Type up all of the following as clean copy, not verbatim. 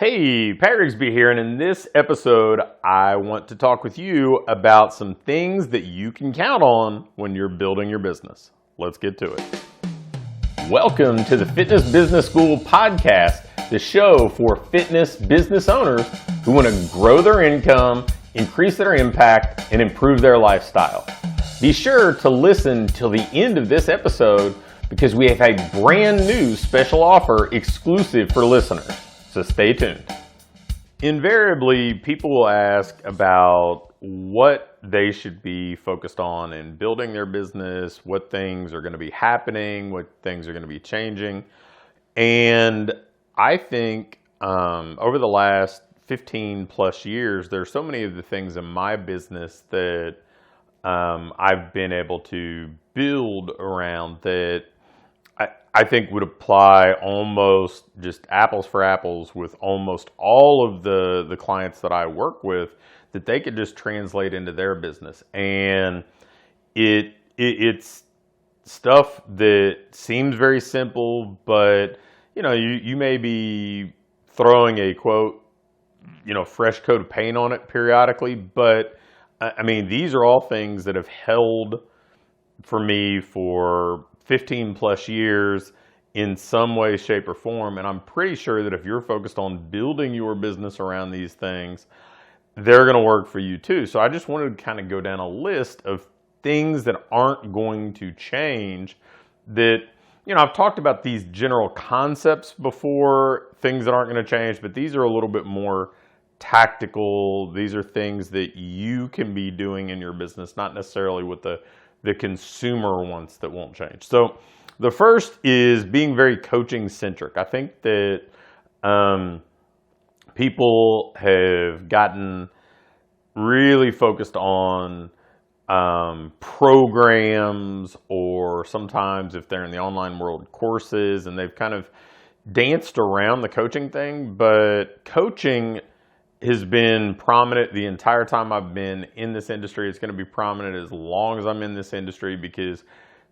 Hey, Pat Rigsby here, and in this episode, I want to talk with you about some things that you can count on when you're building your business. Let's get to it. Welcome to the Fitness Business School podcast, the show for fitness business owners who want to grow their income, increase their impact, and improve their lifestyle. Be sure to listen till the end of this episode because we have a brand new special offer exclusive for listeners. So stay tuned. Invariably, people will ask about what they should be focused on in building their business, what things are going to be happening, what things are going to be changing. And I think over the last 15 plus years, there's so many of the things in my business that I've been able to build around that I think would apply almost just apples for apples with almost all of the clients that I work with, that they could just translate into their business. And it's stuff that seems very simple, but you may be throwing a quote, fresh coat of paint on it periodically, but I mean, these are all things that have held for me for 15 plus years in some way, shape, or form. And I'm pretty sure that if you're focused on building your business around these things, they're going to work for you too. So I just wanted to kind of go down a list of things that aren't going to change that, I've talked about these general concepts before, things that aren't going to change, but these are a little bit more tactical. These are things that you can be doing in your business, not necessarily what the consumer wants that won't change. So the first is being very coaching centric. I think that people have gotten really focused on programs, or sometimes if they're in the online world, courses, and they've kind of danced around the coaching thing. But coaching has been prominent the entire time I've been in this industry. It's going to be prominent as long as I'm in this industry because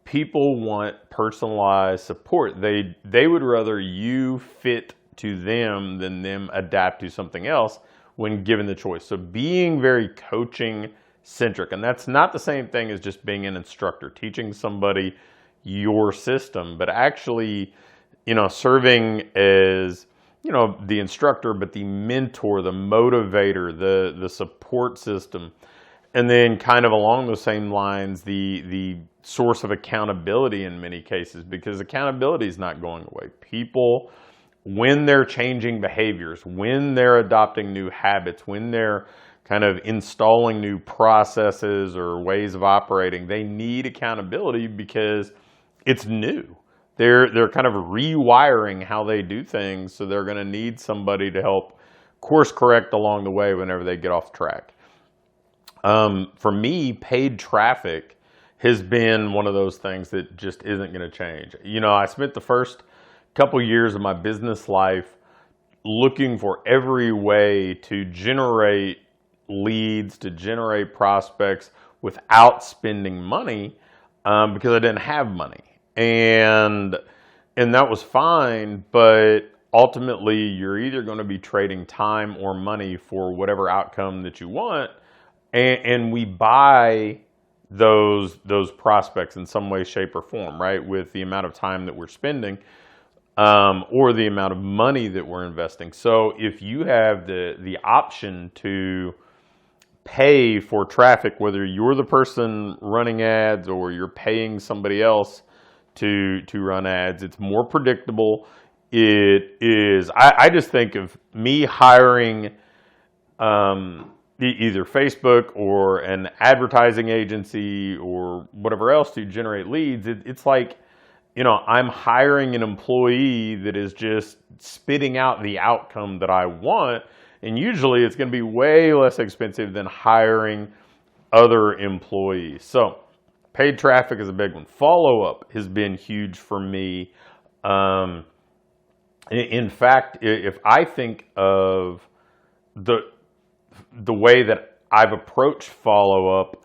people want personalized support. They would rather you fit to them than them adapt to something else when given the choice. So being very coaching centric, and that's not the same thing as just being an instructor, teaching somebody your system, but actually, serving as the instructor, but the mentor, the motivator, the support system. And then kind of along those same lines, the source of accountability in many cases, because accountability is not going away. People, when they're changing behaviors, when they're adopting new habits, when they're kind of installing new processes or ways of operating, they need accountability because it's new. They're kind of rewiring how they do things, so they're going to need somebody to help course correct along the way whenever they get off track. For me, paid traffic has been one of those things that just isn't going to change. I spent the first couple years of my business life looking for every way to generate leads, to generate prospects without spending money because I didn't have money. And that was fine, but ultimately you're either going to be trading time or money for whatever outcome that you want, and we buy those prospects in some way, shape, or form, right? With the amount of time that we're spending, or the amount of money that we're investing. So if you have the option to pay for traffic, whether you're the person running ads or you're paying somebody else to run ads, it's more predictable. It is, I just think of me hiring either Facebook or an advertising agency or whatever else to generate leads. It's like, I'm hiring an employee that is just spitting out the outcome that I want. And usually it's going to be way less expensive than hiring other employees. So paid traffic is a big one. Follow-up has been huge for me. In fact, if I think of the way that I've approached follow-up,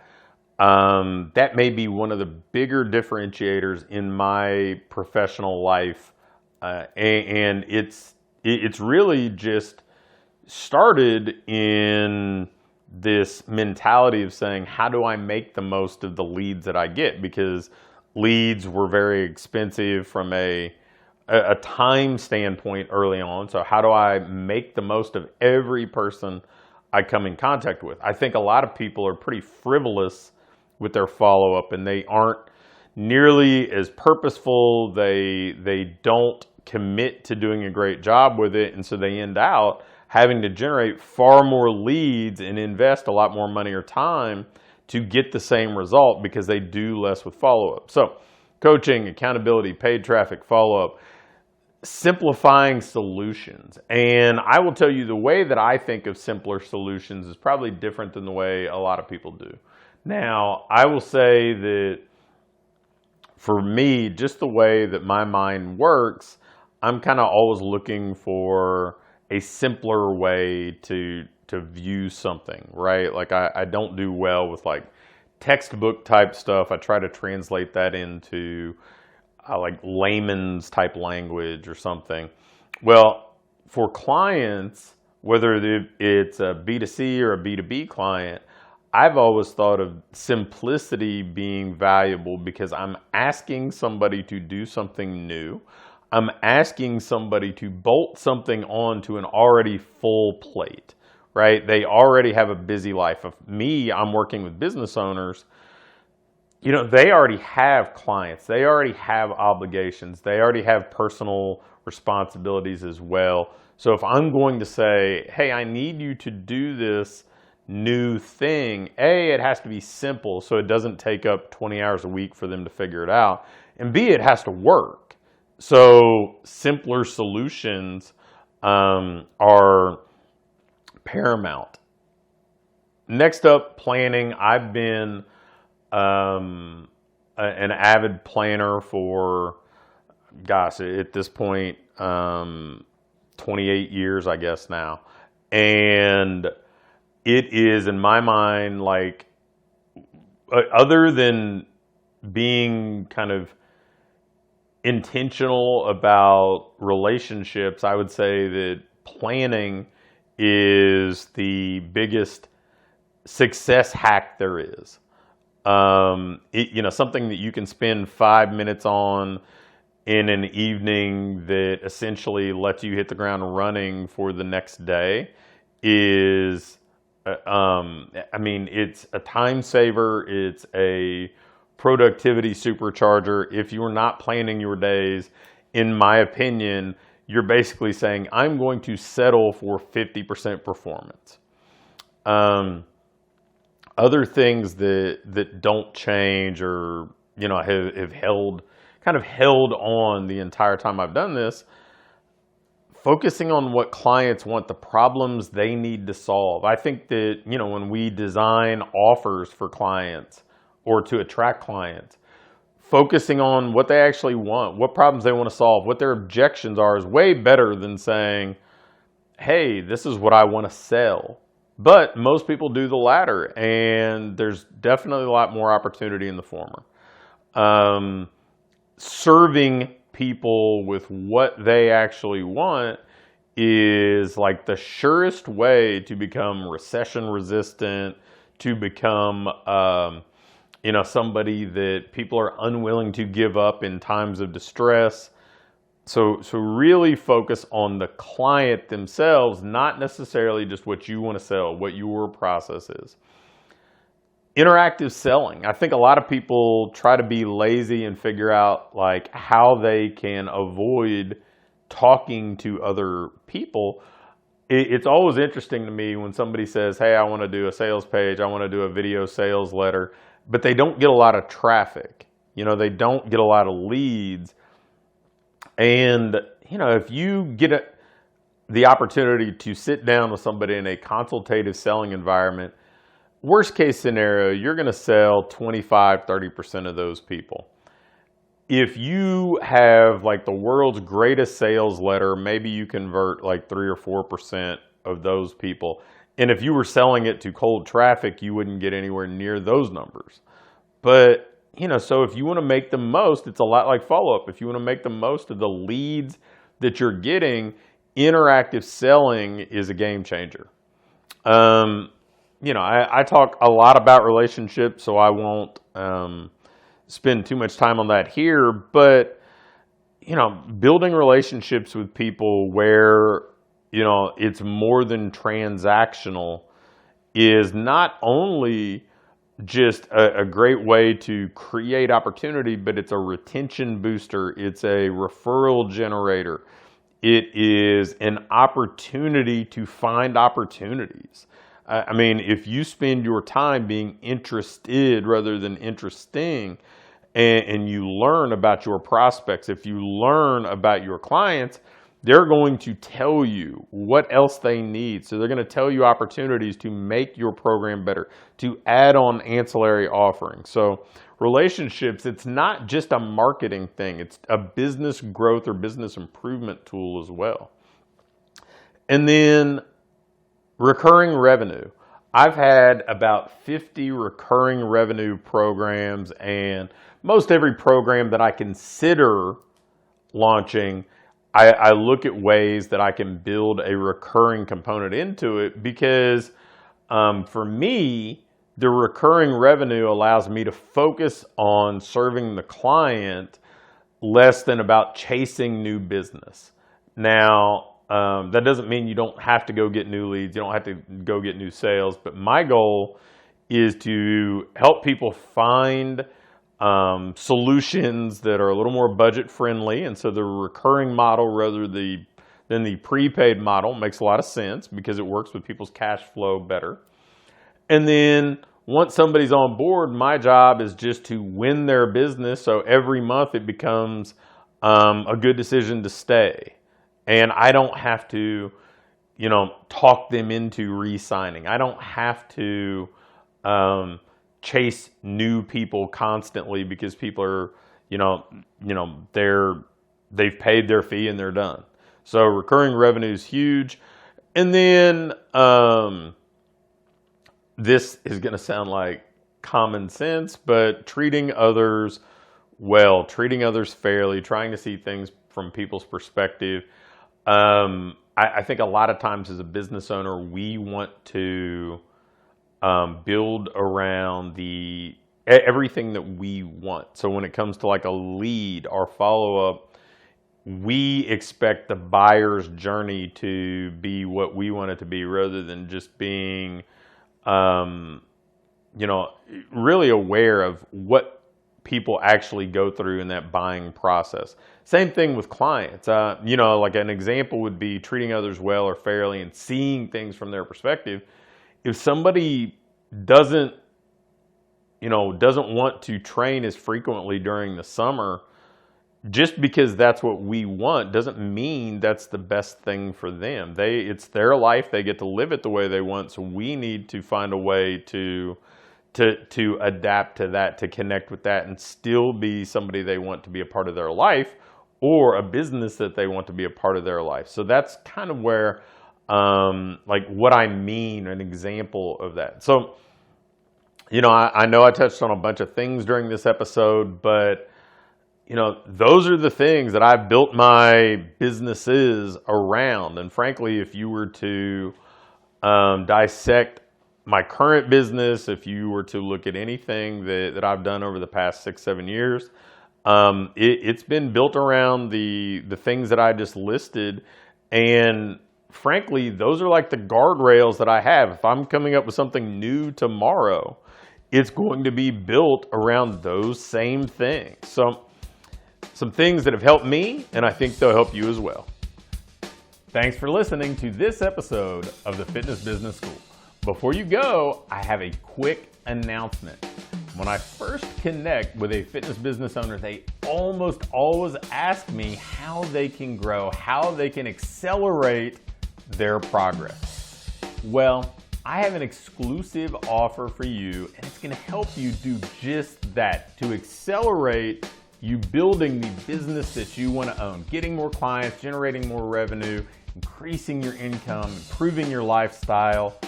that may be one of the bigger differentiators in my professional life. And it's really just started in this mentality of saying, how do I make the most of the leads that I get? Because leads were very expensive from a time standpoint early on. So how do I make the most of every person I come in contact with? I think a lot of people are pretty frivolous with their follow-up, and they aren't nearly as purposeful. They don't commit to doing a great job with it, and so they end out having to generate far more leads and invest a lot more money or time to get the same result because they do less with follow-up. So coaching, accountability, paid traffic, follow-up, simplifying solutions. And I will tell you, the way that I think of simpler solutions is probably different than the way a lot of people do. Now, I will say that for me, just the way that my mind works, I'm kind of always looking for a simpler way to view something, right? Like I don't do well with like textbook type stuff. I try to translate that into like layman's type language or something. Well, for clients, whether it's a B2C or a B2B client, I've always thought of simplicity being valuable because I'm asking somebody to do something new. I'm asking somebody to bolt something onto an already full plate, right? They already have a busy life. Of me, I'm working with business owners. You know, they already have clients. They already have obligations. They already have personal responsibilities as well. So if I'm going to say, hey, I need you to do this new thing, A, it has to be simple so it doesn't take up 20 hours a week for them to figure it out. And B, it has to work. So simpler solutions are paramount. Next up, planning. I've been an avid planner for, gosh, at this point, 28 years, I guess now. And it is, in my mind, like, other than being kind of intentional about relationships, I would say that planning is the biggest success hack there is. Something that you can spend 5 minutes on in an evening that essentially lets you hit the ground running for the next day is, it's a time saver. It's a productivity supercharger. If you're not planning your days, in my opinion, you're basically saying, I'm going to settle for 50% performance. Other things that don't change or, have held on the entire time I've done this, focusing on what clients want, the problems they need to solve. I think that, when we design offers for clients or to attract clients, focusing on what they actually want, what problems they want to solve, what their objections are is way better than saying, hey, this is what I want to sell. But most people do the latter, and there's definitely a lot more opportunity in the former. Serving people with what they actually want is like the surest way to become recession resistant, to become somebody that people are unwilling to give up in times of distress. So really focus on the client themselves, not necessarily just what you want to sell, what your process is. Interactive selling. I think a lot of people try to be lazy and figure out like how they can avoid talking to other people. It's always interesting to me when somebody says, hey, I want to do a sales page, I want to do a video sales letter, but they don't get a lot of traffic. They don't get a lot of leads. And, if you get the opportunity to sit down with somebody in a consultative selling environment, worst case scenario, you're going to sell 25, 30% of those people. If you have like the world's greatest sales letter, maybe you convert like 3 or 4% of those people. And if you were selling it to cold traffic, you wouldn't get anywhere near those numbers. But so if you want to make the most, it's a lot like follow-up. If you want to make the most of the leads that you're getting, interactive selling is a game changer. I talk a lot about relationships, so I won't spend too much time on that here, but building relationships with people where, it's more than transactional is not only just a great way to create opportunity, but it's a retention booster. It's a referral generator. It is an opportunity to find opportunities. If you spend your time being interested rather than interesting, and you learn about your prospects, if you learn about your clients, they're going to tell you what else they need. So they're going to tell you opportunities to make your program better, to add on ancillary offerings. So relationships, it's not just a marketing thing. It's a business growth or business improvement tool as well. And then recurring revenue. I've had about 50 recurring revenue programs, and most every program that I consider launching, I look at ways that I can build a recurring component into it, because for me, the recurring revenue allows me to focus on serving the client less than about chasing new business. Now, that doesn't mean you don't have to go get new leads, you don't have to go get new sales, but my goal is to help people find solutions that are a little more budget friendly, and so the recurring model rather than the prepaid model makes a lot of sense because it works with people's cash flow better. And then once somebody's on board, my job is just to win their business, so every month it becomes a good decision to stay, and I don't have to talk them into re-signing. I don't have to chase new people constantly because people are, they've paid their fee and they're done. So recurring revenue is huge. And then this is going to sound like common sense, but treating others well, treating others fairly, trying to see things from people's perspective. I think a lot of times as a business owner, we want to build around everything that we want. So when it comes to like a lead or follow-up, we expect the buyer's journey to be what we want it to be, rather than just being, really aware of what people actually go through in that buying process. Same thing with clients. Like an example would be treating others well or fairly and seeing things from their perspective. If somebody doesn't want to train as frequently during the summer, just because that's what we want doesn't mean that's the best thing for them. It's their life. They get to live it the way they want. So we need to find a way to adapt to that, to connect with that, and still be somebody they want to be a part of their life, or a business that they want to be a part of their life. So that's kind of where, what I mean, an example of that. So, I know I touched on a bunch of things during this episode, but those are the things that I've built my businesses around. And frankly, if you were to dissect my current business, if you were to look at anything that I've done over the past 6-7 years, it's been built around the things that I just listed. And frankly, those are like the guardrails that I have. If I'm coming up with something new tomorrow, it's going to be built around those same things. So some things that have helped me, and I think they'll help you as well. Thanks for listening to this episode of the Fitness Business School. Before you go, I have a quick announcement. When I first connect with a fitness business owner, they almost always ask me how they can grow, how they can accelerate their progress. Well, I have an exclusive offer for you, and it's going to help you do just that, to accelerate you building the business that you want to own, getting more clients, generating more revenue, increasing your income, improving your lifestyle.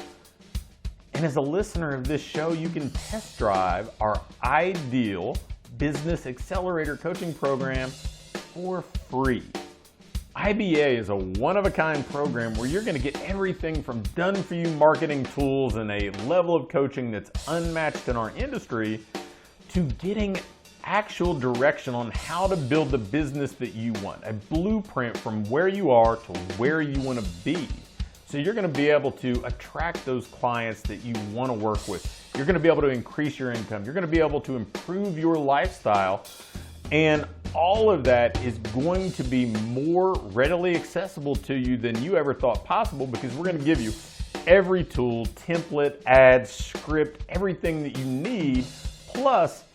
And as a listener of this show, you can test drive our ideal business accelerator coaching program for free. IBA is a one-of-a-kind program where you're going to get everything from done-for-you marketing tools and a level of coaching that's unmatched in our industry to getting actual direction on how to build the business that you want, a blueprint from where you are to where you want to be. So you're going to be able to attract those clients that you want to work with. You're going to be able to increase your income. You're going to be able to improve your lifestyle. And all of that is going to be more readily accessible to you than you ever thought possible, because we're going to give you every tool, template, ads, script, everything that you need, plus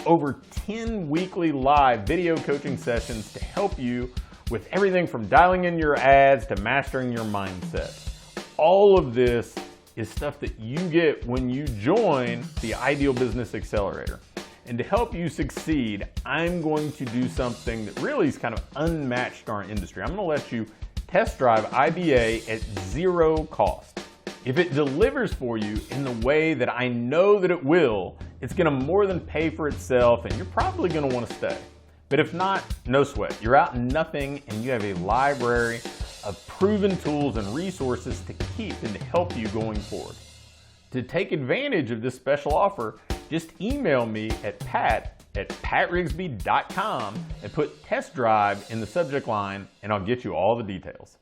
over 10 weekly live video coaching sessions to help you with everything from dialing in your ads to mastering your mindset. All of this is stuff that you get when you join the Ideal Business Accelerator. And to help you succeed, I'm going to do something that really is kind of unmatched in our industry. I'm going to let you test drive IBA at zero cost. If it delivers for you in the way that I know that it will, it's going to more than pay for itself, and you're probably going to want to stay. But if not, no sweat. You're out nothing, and you have a library of proven tools and resources to keep and to help you going forward. To take advantage of this special offer, just email me at pat@patrigsby.com and put test drive in the subject line, and I'll get you all the details.